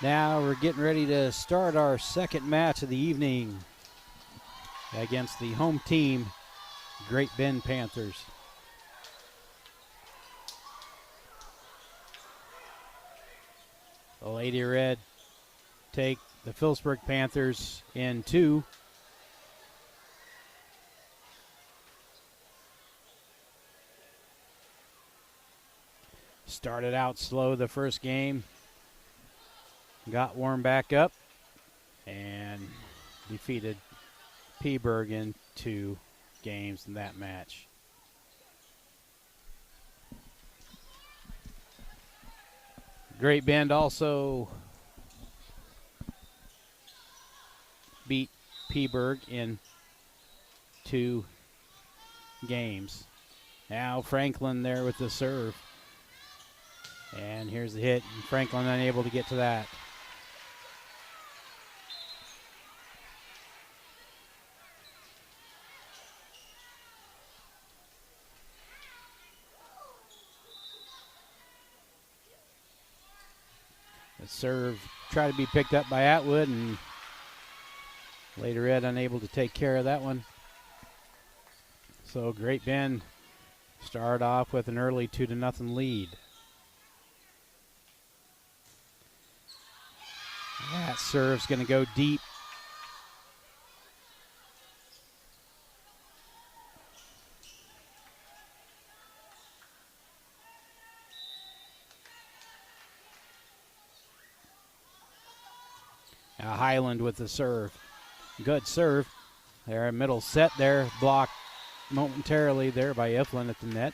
Now we're getting ready to start our second match of the evening against the home team, Great Bend Panthers. The Lady Red take the Phillipsburg Panthers in 2. Started out slow the first game. Got warmed back up and defeated Peaburg in 2 games in that match. Great Bend also beat Peaburg in 2 games. Now Franklin there with the serve. And here's the hit. Franklin unable to get to that. The serve tried to be picked up by Atwood, and Lady Red unable to take care of that one. So Great Bend started off with an early 2-0 lead. That serve's going to go deep. Now Highland with the serve. Good serve. There, middle set there, blocked momentarily there by Iflin at the net.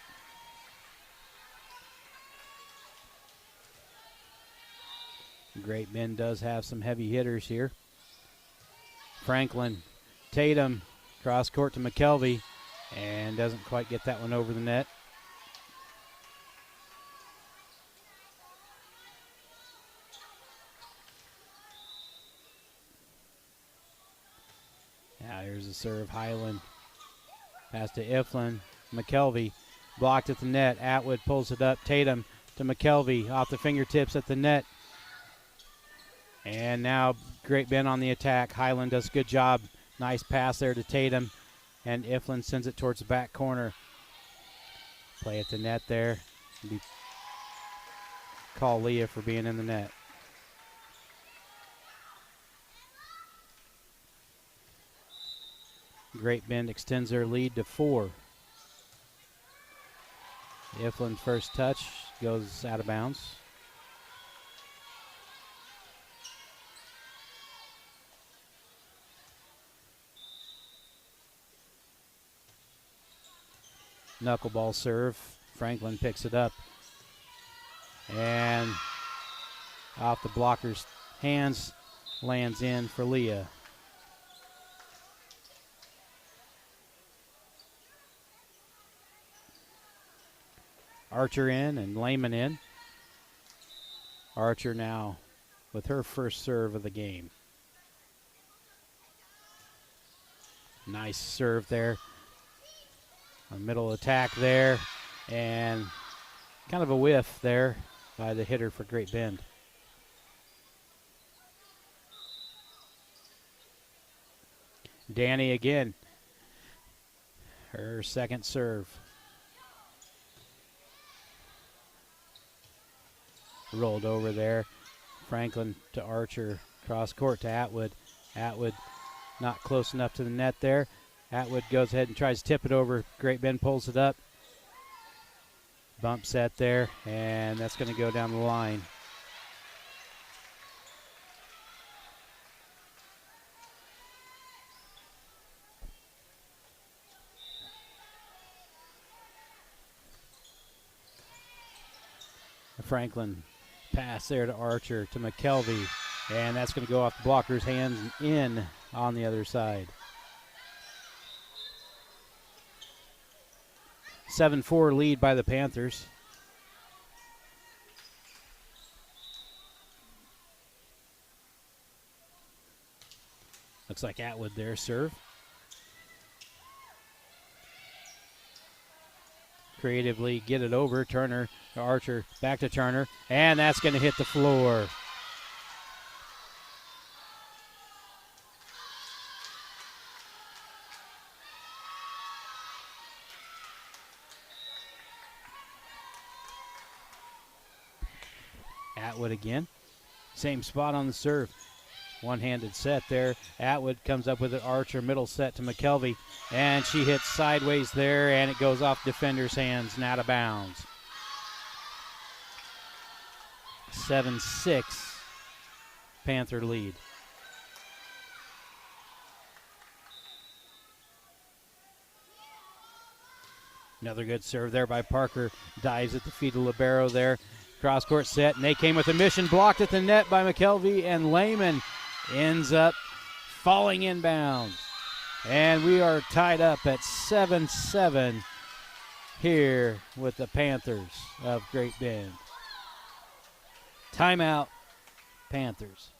Great Bend does have some heavy hitters here. Franklin, Tatum, cross court to McKelvey, and doesn't quite get that one over the net. Now here's the serve, Highland. Pass to Iflin, McKelvey, blocked at the net. Atwood pulls it up, Tatum to McKelvey, off the fingertips at the net. And now Great Bend on the attack. Highland does a good job. Nice pass there to Tatum. And Iflin sends it towards the back corner. Play at the net there. Call Leah for being in the net. Great Bend extends their lead to 4. Iflin's first touch goes out of bounds. Knuckleball serve. Franklin picks it up. And off the blocker's hands, lands in for Leah. Archer in and Lehman in. Archer now with her first serve of the game. Nice serve there. A middle attack there, and kind of a whiff there by the hitter for Great Bend. Danny again. Her second serve. Rolled over there. Franklin to Archer. Cross court to Atwood. Atwood not close enough to the net there. Atwood goes ahead and tries to tip it over. Great Bend pulls it up. Bump set there, and that's going to go down the line. Franklin pass there to Archer to McKelvey, and that's going to go off the blocker's hands and in on the other side. 7-4 lead by the Panthers. Looks like Atwood there, serve. Creatively get it over. Turner to Archer, back to Turner, and that's going to hit the floor. Atwood again. Same spot on the serve. One-handed set there. Atwood comes up with an Archer middle set to McKelvey, and she hits sideways there, and it goes off defender's hands and out of bounds. 7-6 Panther lead. Another good serve there by Parker. Dives at the feet of Libero there. Cross-court set, and they came with a mission. Blocked at the net by McKelvey, and Lehman ends up falling inbounds. And we are tied up at 7-7 here with the Panthers of Great Bend. Timeout, Panthers.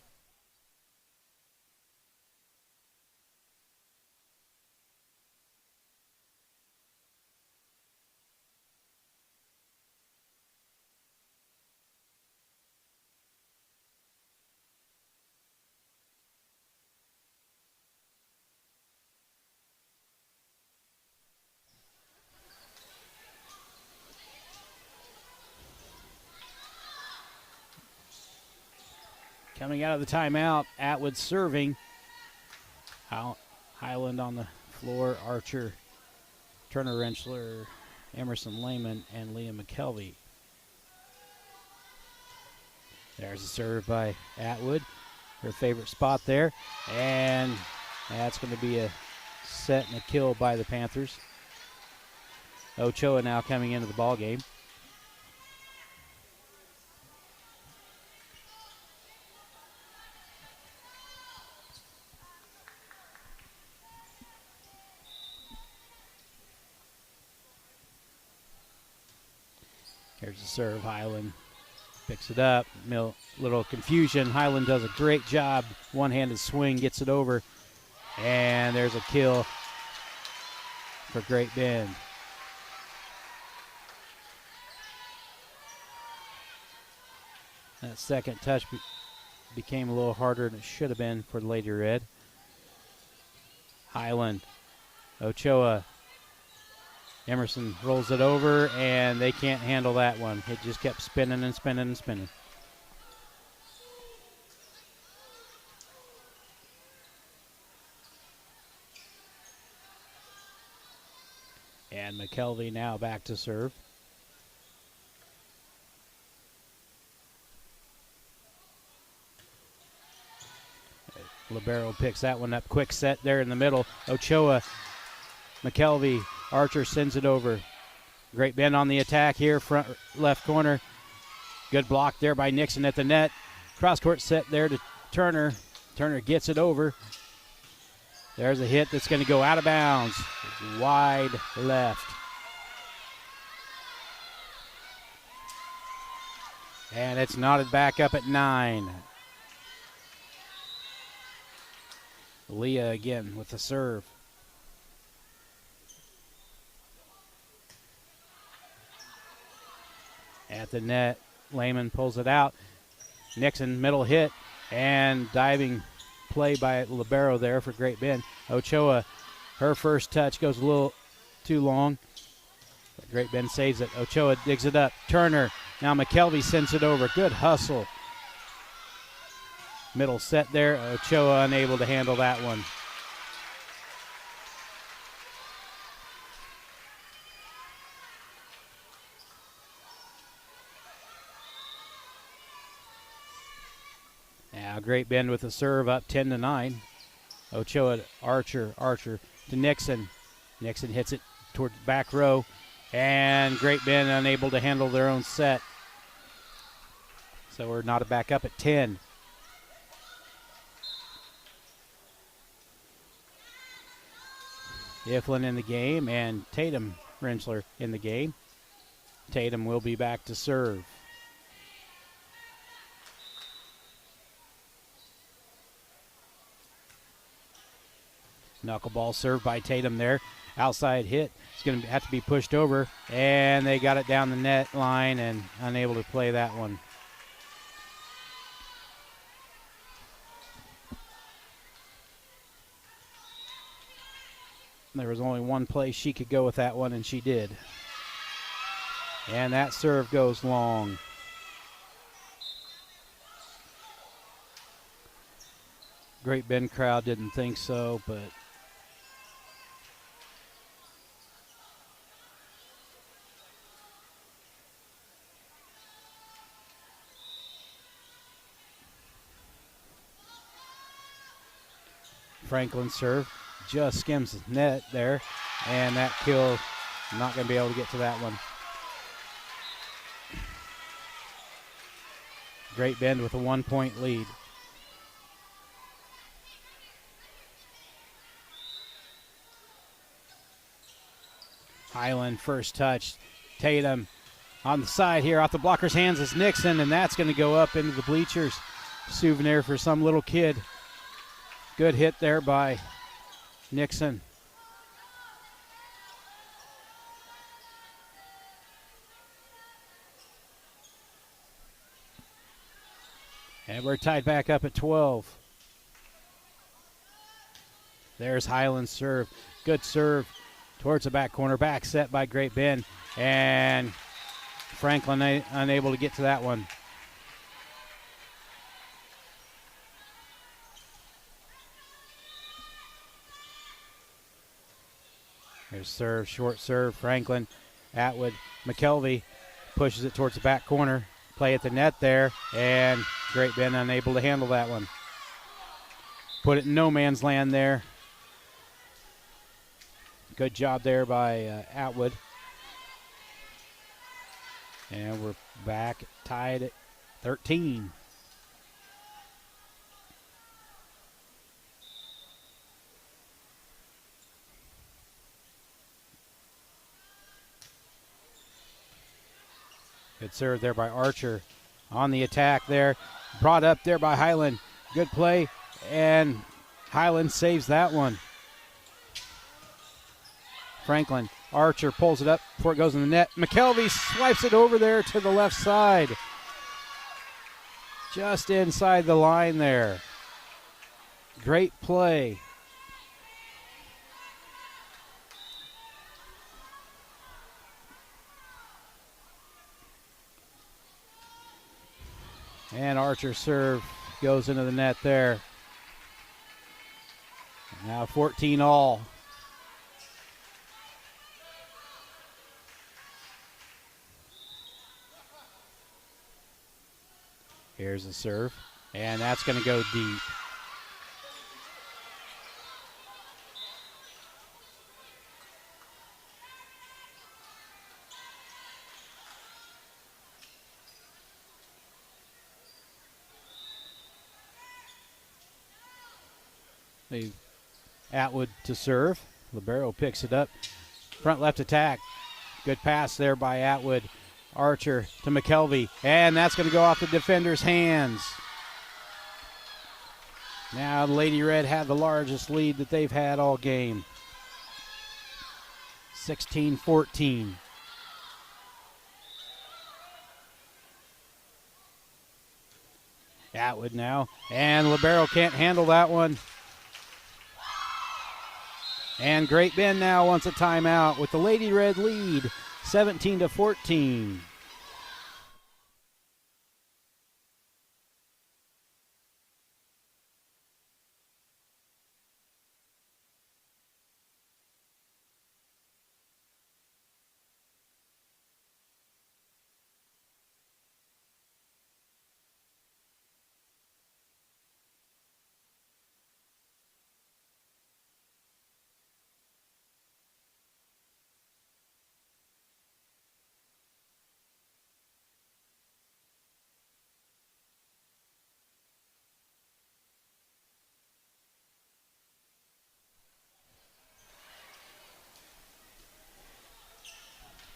Coming out of the timeout, Atwood serving. Highland on the floor, Archer, Turner Rentschler, Emerson Lehman, and Leah McKelvey. There's a serve by Atwood, her favorite spot there. And that's going to be a set and a kill by the Panthers. Ochoa now coming into the ball game. Here's the serve. Highland picks it up. Little confusion. Highland does a great job. One-handed swing, gets it over. And there's a kill for Great Bend. That second touch became a little harder than it should have been for Lady Red. Highland, Ochoa, Emerson rolls it over, and they can't handle that one. It just kept spinning and spinning and spinning. And McKelvey now back to serve. Libero picks that one up. Quick set there in the middle. Ochoa, McKelvey, Archer sends it over. Great Bend on the attack here, front left corner. Good block there by Nixon at the net. Cross-court set there to Turner. Turner gets it over. There's a hit that's going to go out of bounds. Wide left. And it's knotted back up at 9. Leah again with the serve. At the net, Lehman pulls it out. Nixon, middle hit, and diving play by Libero there for Great Bend. Ochoa, her first touch goes a little too long, but Great Bend saves it. Ochoa digs it up. Turner, now McKelvey sends it over. Good hustle. Middle set there. Ochoa unable to handle that one. Now Great Bend with the serve up 10-9. Ochoa, Archer to Nixon. Nixon hits it toward the back row, and Great Bend unable to handle their own set. So we're knotted back up at 10. Iflin in the game, and Tatum Rentschler in the game. Tatum will be back to serve. Knuckleball served by Tatum there. Outside hit. It's going to have to be pushed over, and they got it down the net line and unable to play that one. There was only one place she could go with that one, and she did. And that serve goes long. Great Bend crowd didn't think so, but Franklin serve just skims the net there, and that kill, not going to be able to get to that one. Great Bend with a 1-point lead. Highland first touch. Tatum on the side here, off the blocker's hands is Nixon, and that's going to go up into the bleachers. Souvenir for some little kid. Good hit there by Nixon. And we're tied back up at 12. There's Highland's serve. Good serve towards the back corner. Back set by Great Bend. And Franklin unable to get to that one. Here's serve, short serve. Franklin, Atwood, McKelvey pushes it towards the back corner. Play at the net there, and Great Bend unable to handle that one. Put it in no man's land there. Good job there by Atwood. And we're back tied at 13. Good serve there by Archer. On the attack there. Brought up there by Highland. Good play. And Highland saves that one. Franklin. Archer pulls it up before it goes in the net. McKelvey swipes it over there to the left side. Just inside the line there. Great play. And Archer's serve goes into the net there. Now 14 all. Here's the serve, and that's going to go deep. Atwood to serve. Libero picks it up. Front left attack. Good pass there by Atwood. Archer to McKelvey, and that's going to go off the defender's hands. Now Lady Red had the largest lead that they've had all game. 16-14. Atwood now, and Libero can't handle that one. And Great Bend now wants a timeout with the Lady Red lead, 17-14.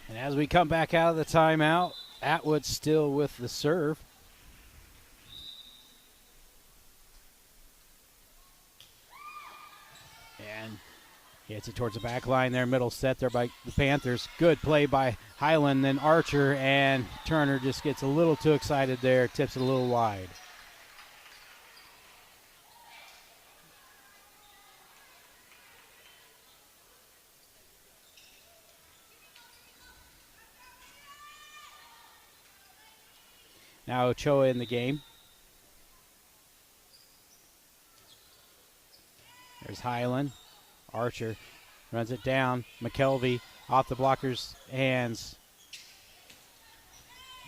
And as we come back out of the timeout, Atwood still with the serve. And hits it towards the back line there, middle set there by the Panthers. Good play by Highland, then Archer, and Turner just gets a little too excited there, tips it a little wide. Now Ochoa in the game. There's Highland. Archer runs it down. McKelvey off the blocker's hands.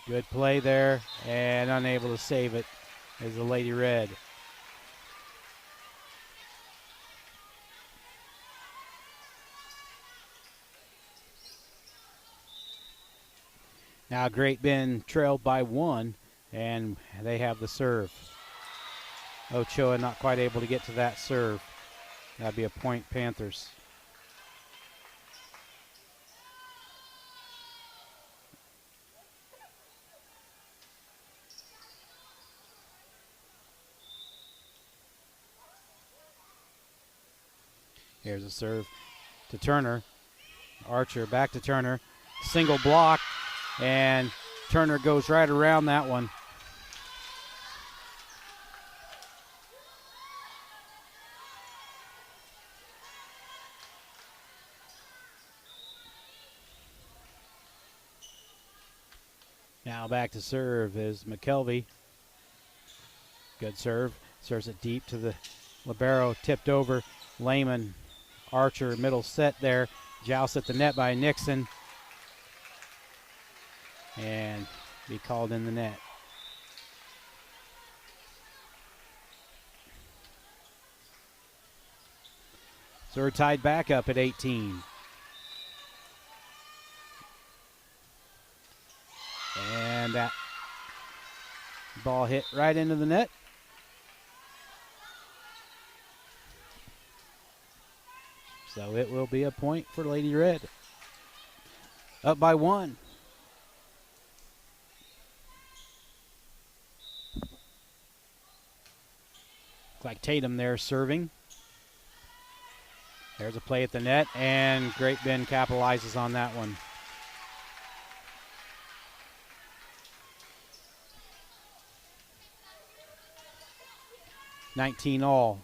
Good play there, and unable to save it is the Lady Red. Now Great Bend trailed by 1, and they have the serve. Ochoa not quite able to get to that serve. That'd be a point, Panthers. Here's a serve to Turner. Archer back to Turner. Single block, and Turner goes right around that one. Now back to serve is McKelvey. Good serve. Serves it deep to the libero. Tipped over. Lehman. Archer middle set there. Joust at the net by Nixon. And be called in the net. So we're tied back up at 18. And that ball hit right into the net. So it will be a point for Lady Red. Up by 1. Looks like Tatum there serving. There's a play at the net, and Great Bend capitalizes on that one. $19-all.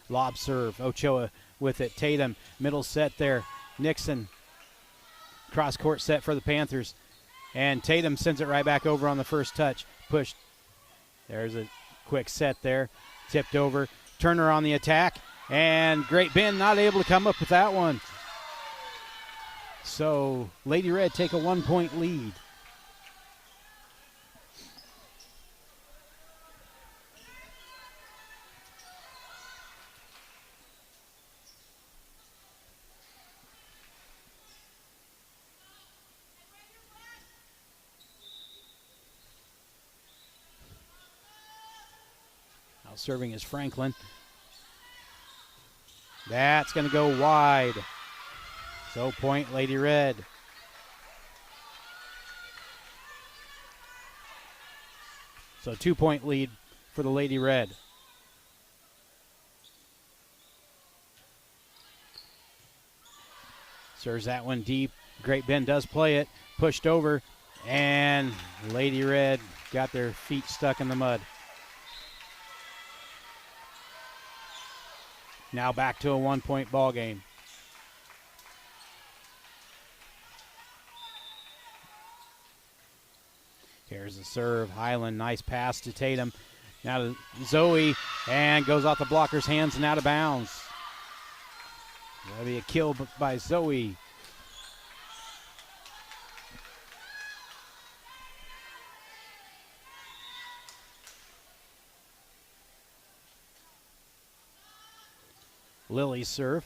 Lob serve. Ochoa with it. Tatum, middle set there. Nixon, cross court set for the Panthers. And Tatum sends it right back over on the first touch. Pushed. There's a quick set there. Tipped over. Turner on the attack. And Great Bend not able to come up with that one. So Lady Red take a 1-point lead. Serving is Franklin. That's going to go wide. So point, Lady Red. So 2-point lead for the Lady Red. Serves that one deep. Great Bend does play it. Pushed over. And Lady Red got their feet stuck in the mud. Now back to a 1-point ball game. Here's the serve. Highland, nice pass to Tatum. Now to Zoe, and goes off the blocker's hands and out of bounds. That'll be a kill by Zoe. Lily's serve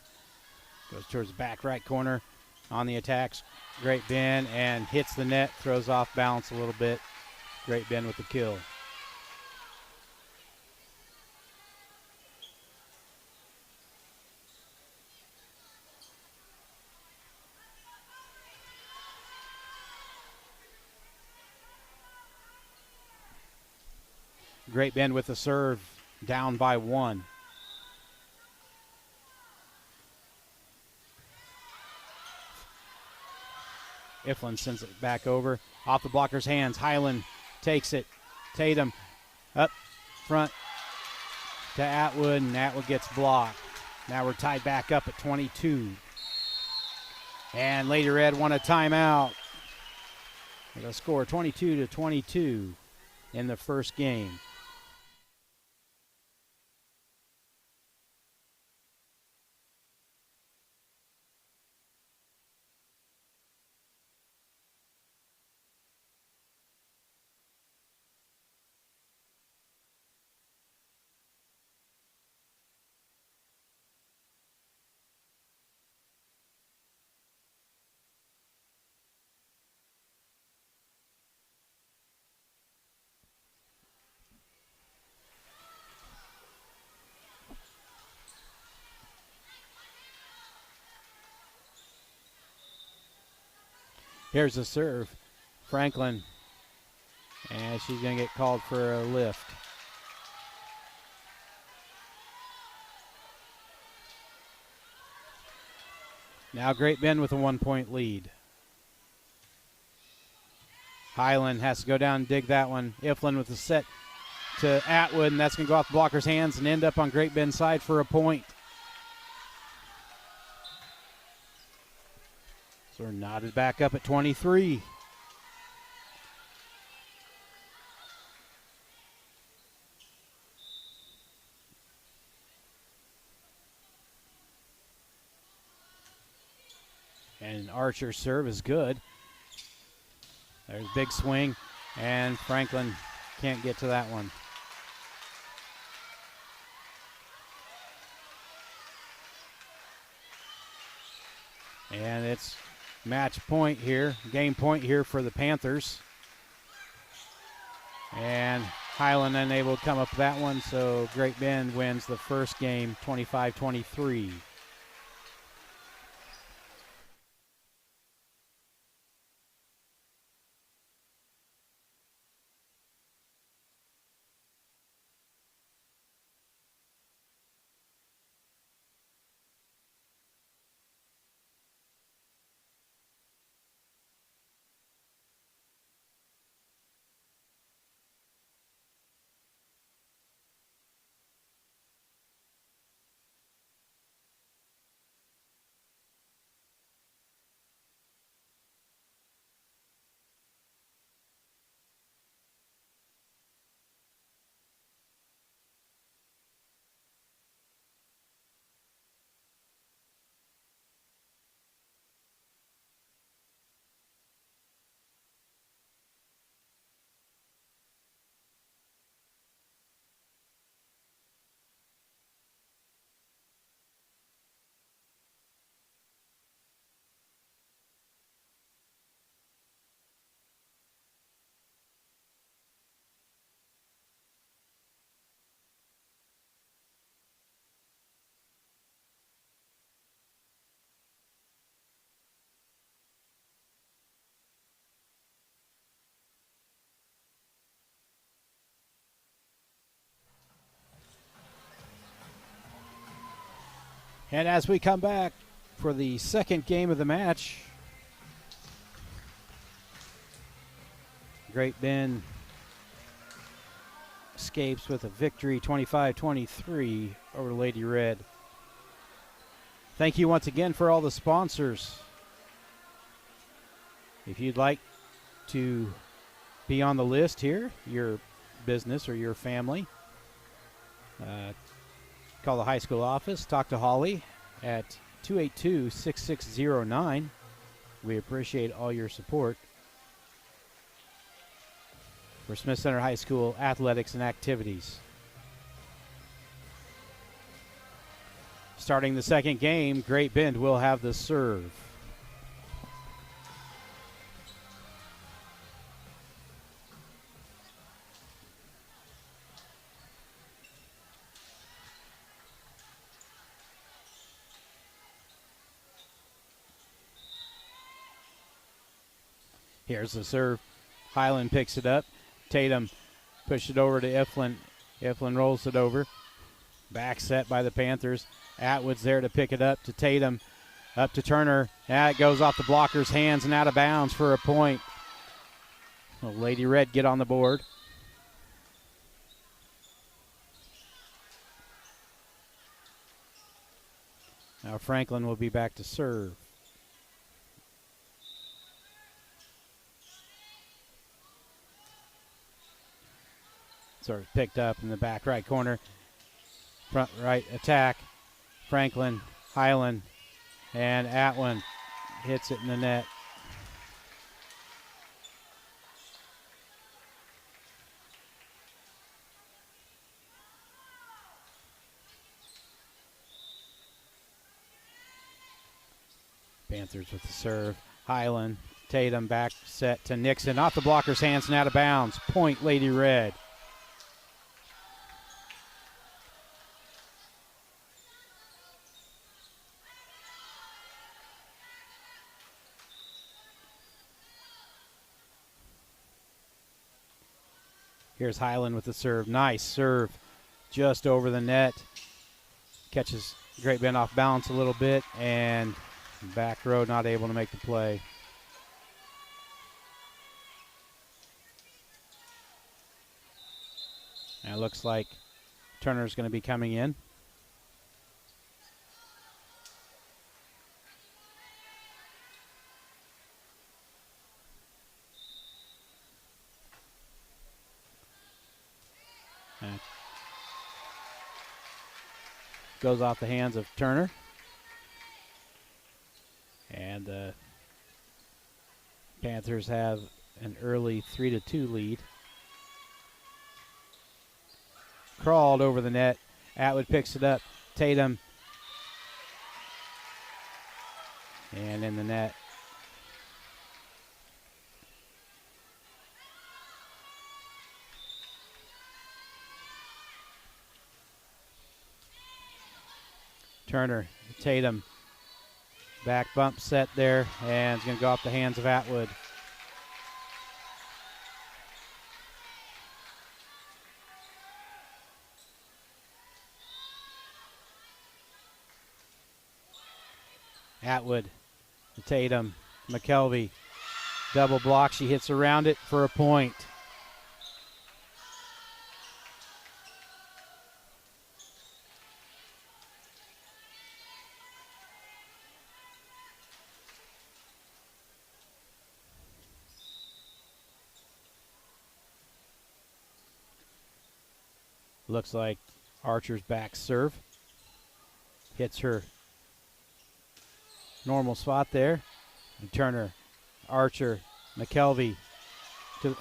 goes towards the back right corner on the attacks. Great Bend and hits the net, throws off balance a little bit. Great Bend with the kill. Great Bend with the serve, down by 1. Iflin sends it back over. Off the blocker's hands. Highland takes it. Tatum up front to Atwood, and Atwood gets blocked. Now we're tied back up at 22. And Lady Red won a timeout. They'll score 22-22 in the first game. Here's the serve. Franklin. And she's going to get called for a lift. Now Great Bend with a 1-point lead. Highland has to go down and dig that one. Iflin with the set to Atwood, and that's going to go off the blocker's hands and end up on Great Bend's side for a point. So we're knotted back up at 23. And Archer's serve is good. There's a big swing, and Franklin can't get to that one. And it's match point here, game point here for the Panthers. And Highland unable to come up with that one, so Great Bend wins the first game 25-23. And as we come back for the second game of the match, Great Bend escapes with a victory 25-23 over Lady Red. Thank you once again for all the sponsors. If you'd like to be on the list here, your business or your family, call the high school office. Talk to Holly at 282-6609. We appreciate all your support for Smith Center High School athletics and activities. Starting the second game, Great Bend will have the serve. Here's the serve. Highland picks it up. Tatum pushed it over to Iflin. Iflin rolls it over. Back set by the Panthers. Atwood's there to pick it up to Tatum. Up to Turner. It goes off the blocker's hands and out of bounds for a point. Well, Lady Red get on the board. Now Franklin will be back to serve. Sort of picked up in the back right corner. Front right attack. Franklin, Highland, and Atwood hits it in the net. Panthers with the serve. Highland, Tatum back set to Nixon. Off the blocker's hands and out of bounds. Point Lady Red. Here's Highland with the serve. Nice serve. Just over the net. Catches Great Bend off balance a little bit, and back row not able to make the play. And it looks like Turner's going to be coming in. And goes off the hands of Turner. And the Panthers have an early 3-2 lead. Crawled over the net. Atwood picks it up. Tatum. And in the net. Turner, Tatum, back bump set there, and it's going to go off the hands of Atwood. Atwood, Tatum, McKelvey, double block. She hits around it for a point. Looks like Archer's back serve. Hits her normal spot there. And Turner, Archer, McKelvey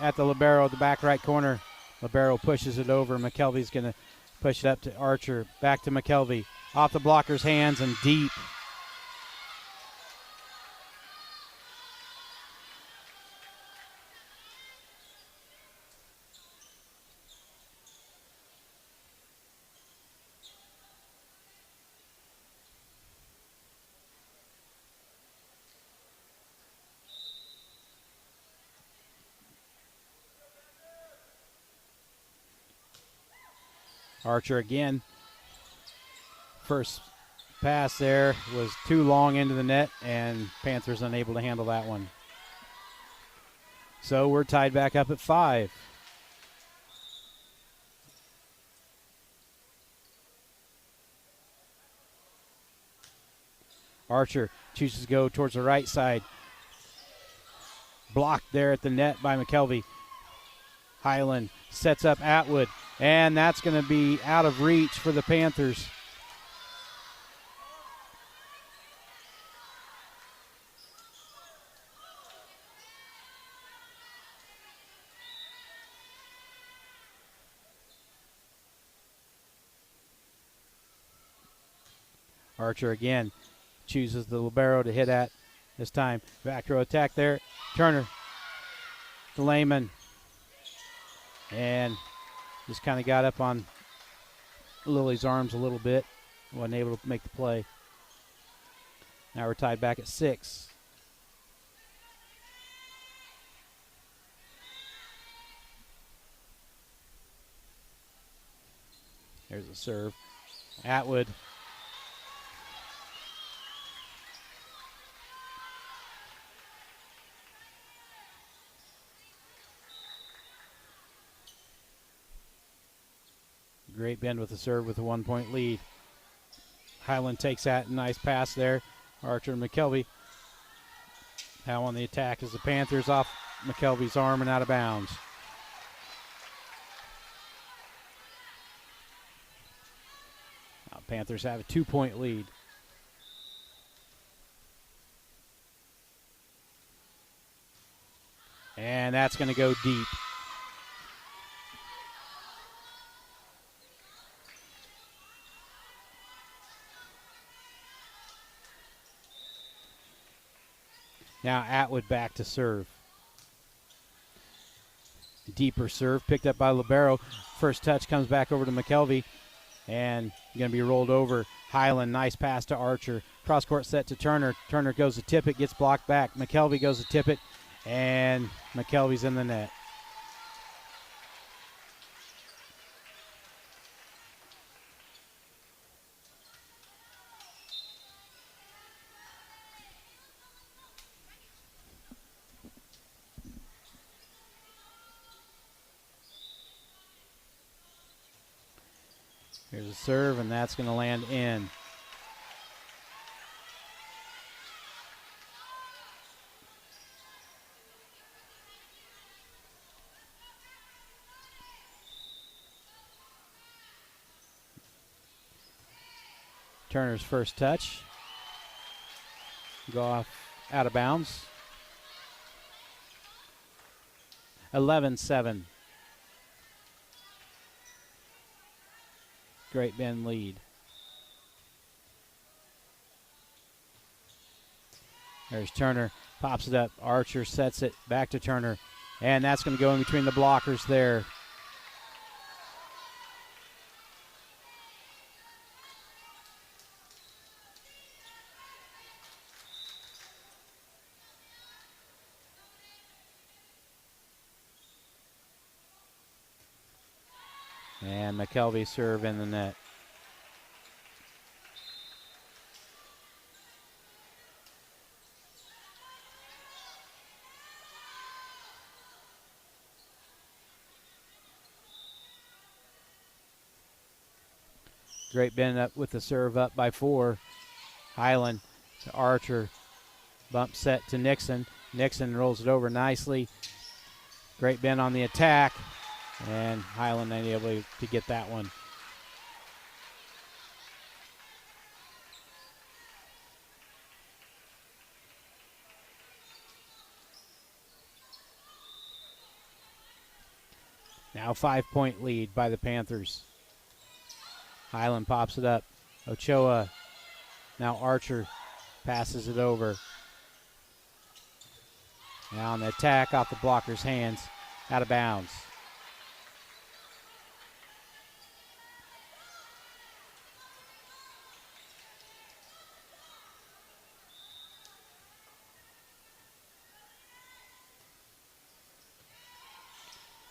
at the libero, the back right corner. Libero pushes it over. McKelvey's going to push it up to Archer. Back to McKelvey. Off the blocker's hands and deep. Archer again. First pass there was too long into the net, and Panthers unable to handle that one. So we're tied back up at 5. Archer chooses to go towards the right side. Blocked there at the net by McKelvey. Highland sets up Atwood, and that's going to be out of reach for the Panthers. Archer again chooses the libero to hit at this time. Back row attack there. Turner to Lehman. And just kind of got up on Lily's arms a little bit. Wasn't able to make the play. Now we're tied back at 6. There's a serve. Atwood. Great Bend with the serve with a 1-point lead. Highland takes that. Nice pass there. Archer and McKelvey. Now on the attack is the Panthers off McKelvey's arm and out of bounds. Now Panthers have a 2-point lead. And that's going to go deep. Now Atwood back to serve. Deeper serve picked up by libero. First touch comes back over to McKelvey, and going to be rolled over. Highland, nice pass to Archer. Cross court set to Turner. Turner goes to tip it, gets blocked back. McKelvey goes to tip it, and McKelvey's in the net. Here's a serve, and that's going to land in. Turner's first touch. Go off out of bounds. 11-7. Great Bend lead. There's Turner, pops it up. Archer sets it back to Turner, and that's going to go in between the blockers there. And McKelvey serve in the net. Great Bend up with the serve, up by 4. Highland to Archer. Bump set to Nixon. Nixon rolls it over nicely. Great Bend on the attack. And Highland unable to get that one. Now 5-point lead by the Panthers. Highland pops it up. Ochoa. Now Archer passes it over. Now on the attack off the blocker's hands. Out of bounds.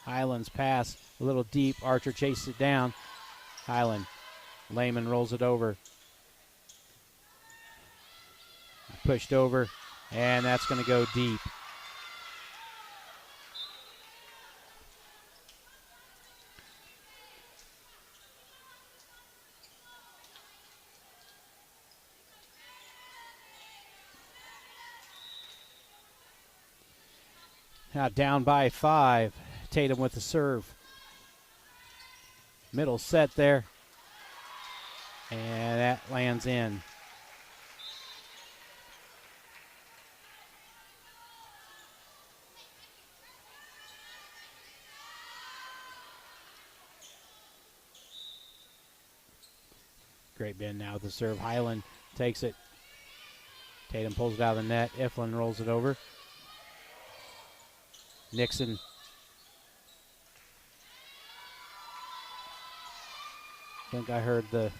Highland's pass a little deep. Archer chases it down. Highland. Lehman rolls it over. Pushed over, and that's going to go deep. Now down by 5. Tatum with the serve. Middle set there. And that lands in. Great Bend now with the serve. Highland takes it. Tatum pulls it out of the net. Iflin rolls it over. Nixon. I think I heard the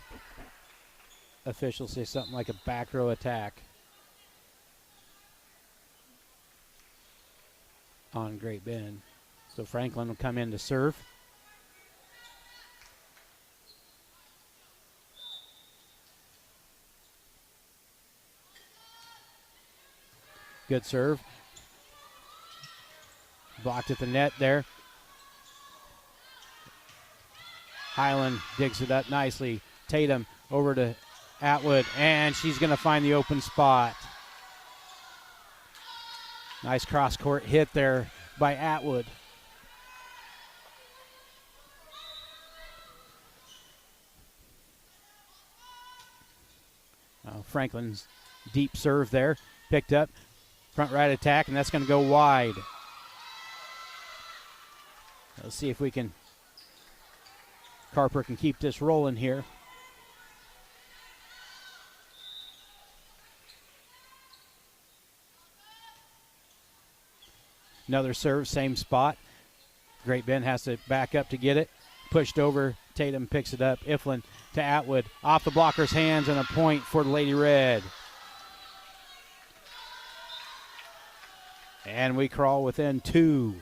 official say something like a back row attack on Great Bend. So Franklin will come in to serve. Good serve. Blocked at the net there. Highland digs it up nicely. Tatum over to Atwood, and she's going to find the open spot. Nice cross-court hit there by Atwood. Franklin's deep serve there. Picked up. Front right attack, and that's going to go wide. Let's see if we can. Carper can keep this rolling here. Another serve, same spot. Great Bend has to back up to get it. Pushed over. Tatum picks it up. Iflin to Atwood. Off the blocker's hands, and a point for Lady Red. And we crawl within 2.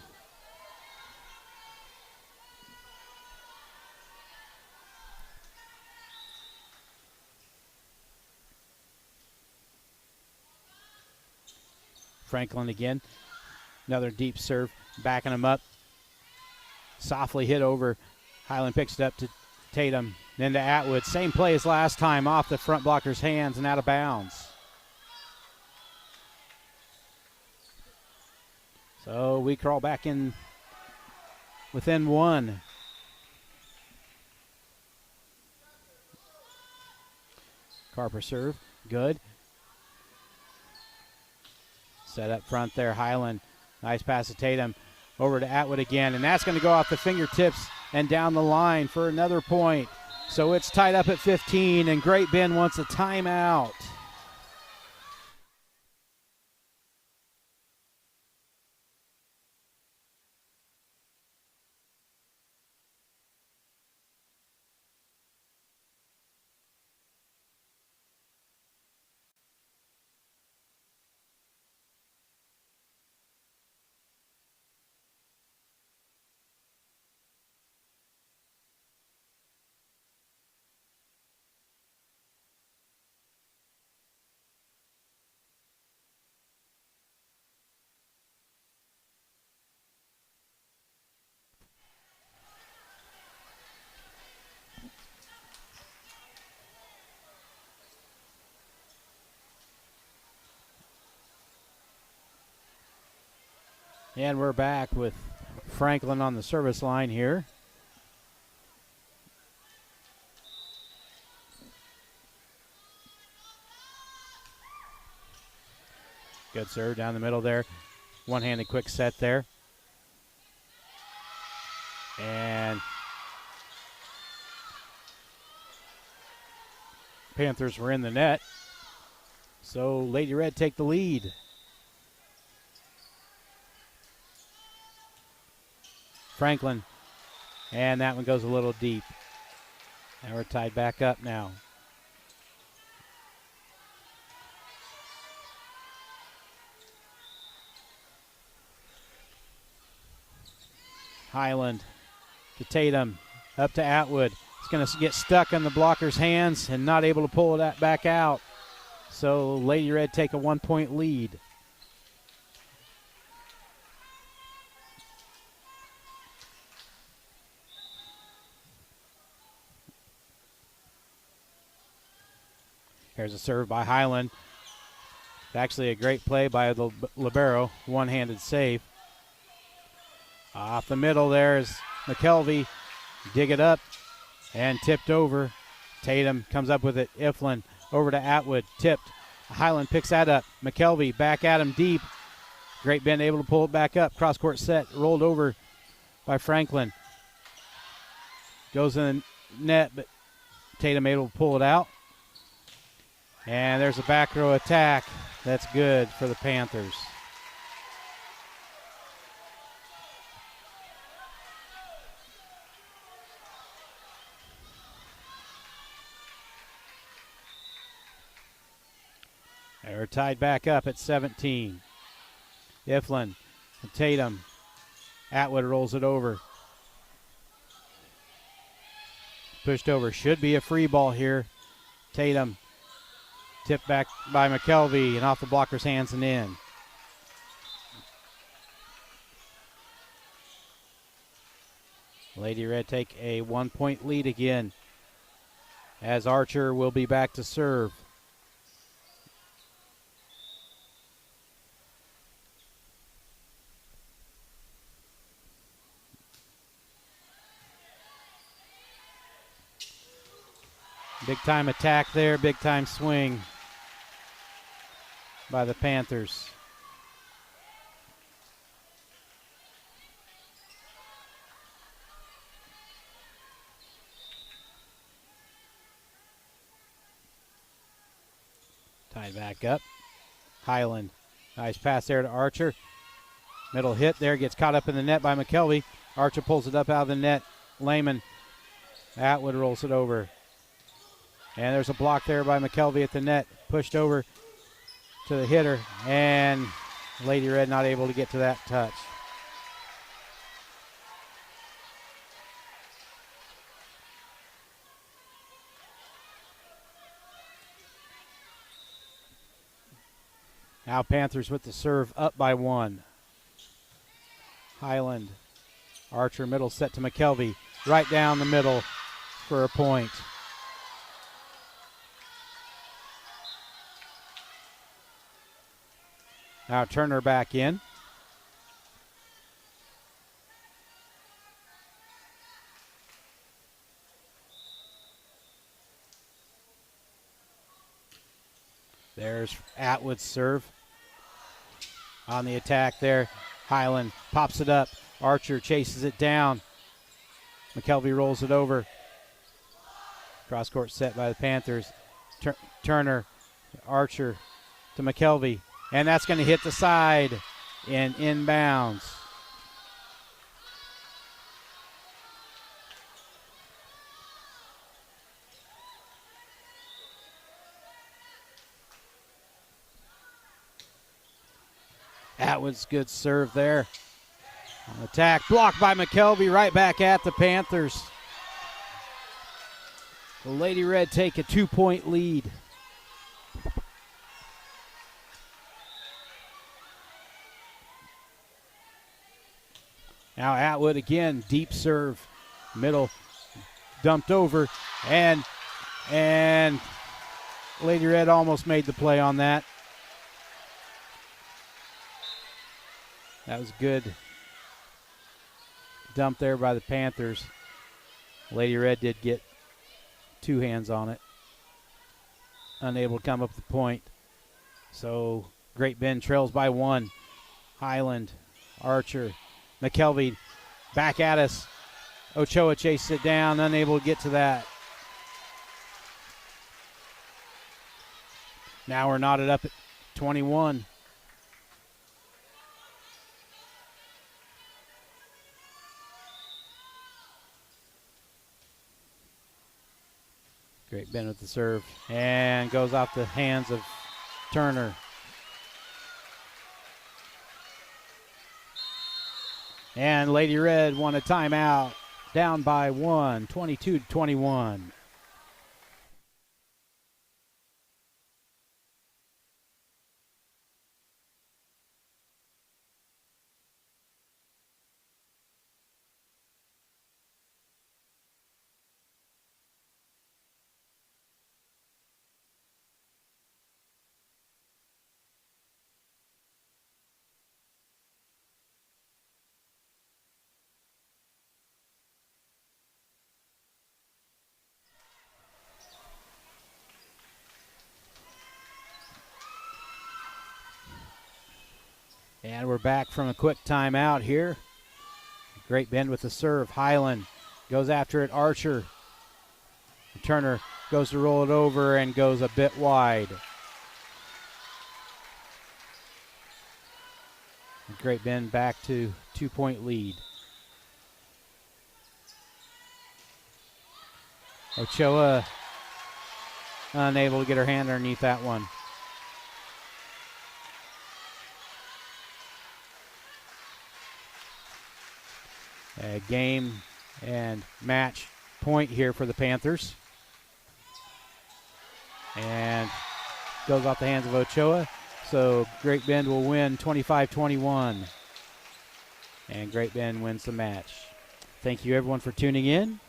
Franklin again. Another deep serve. Backing him up. Softly hit over. Highland picks it up to Tatum. Then to Atwood. Same play as last time, off the front blocker's hands and out of bounds. So we crawl back in within one. Carper serve. Good. Set up front there, Highland. Nice pass to Tatum. Over to Atwood again, and that's going to go off the fingertips and down the line for another point. So it's tied up at 15, and Great Bend wants a timeout. And we're back with Franklin on the service line here. Good serve down the middle there. One-handed quick set there. And Panthers were in the net. So Lady Red take the lead. Franklin, and that one goes a little deep. And we're tied back up now. Highland to Tatum, up to Atwood. It's going to get stuck in the blocker's hands and not able to pull that back out. So Lady Red take a 1-point lead. Here's a serve by Highland. Actually a great play by the libero, one-handed save. Off the middle there is McKelvey. Dig it up and tipped over. Tatum comes up with it. Iflin over to Atwood. Tipped. Highland picks that up. McKelvey back at him deep. Great Bend able to pull it back up. Cross-court set. Rolled over by Franklin. Goes in the net, but Tatum able to pull it out. And there's a back row attack. That's good for the Panthers. And we're tied back up at 17. Iflin and Tatum. Atwood rolls it over. Pushed over. Should be a free ball here. Tatum. Tipped back by McKelvey and off the blocker's hands and in. Lady Red take a 1-point lead again as Archer will be back to serve. Big time attack there, big time swing by the Panthers. Tied back up. Highland. Nice pass there to Archer. Middle hit there, gets caught up in the net by McKelvey. Archer pulls it up out of the net. Lehman. Atwood rolls it over. And there's a block there by McKelvey at the net. Pushed over to the hitter. And Lady Red not able to get to that touch. Now Panthers with the serve up by 1. Highland. Archer middle set to McKelvey. Right down the middle for a point. Now Turner back in. There's Atwood's serve. On the attack there, Highland pops it up. Archer chases it down. McKelvey rolls it over. Cross court set by the Panthers. Turner, Archer to McKelvey. And that's going to hit the side and inbounds. Atwood's good serve there. On attack, blocked by McKelvey, right back at the Panthers. The Lady Red take a 2-point lead. Now Atwood again, deep serve, middle, dumped over, and Lady Red almost made the play on that. That was good dump there by the Panthers. Lady Red did get 2 hands on it. Unable to come up with the point. So Great Bend trails by 1. Highland, Archer, McKelvey back at us. Ochoa chases it down, unable to get to that. Now we're knotted up at 21. Great Bend with the serve and goes off the hands of Turner. And Lady Red won a timeout, down by 1, 22-21. And we're back from a quick timeout here. Great Bend with the serve. Highland goes after it. Archer. Turner goes to roll it over and goes a bit wide. Great Bend back to 2-point lead. Ochoa unable to get her hand underneath that one. A game and match point here for the Panthers. And goes off the hands of Ochoa. So Great Bend will win 25-21. And Great Bend wins the match. Thank you everyone for tuning in.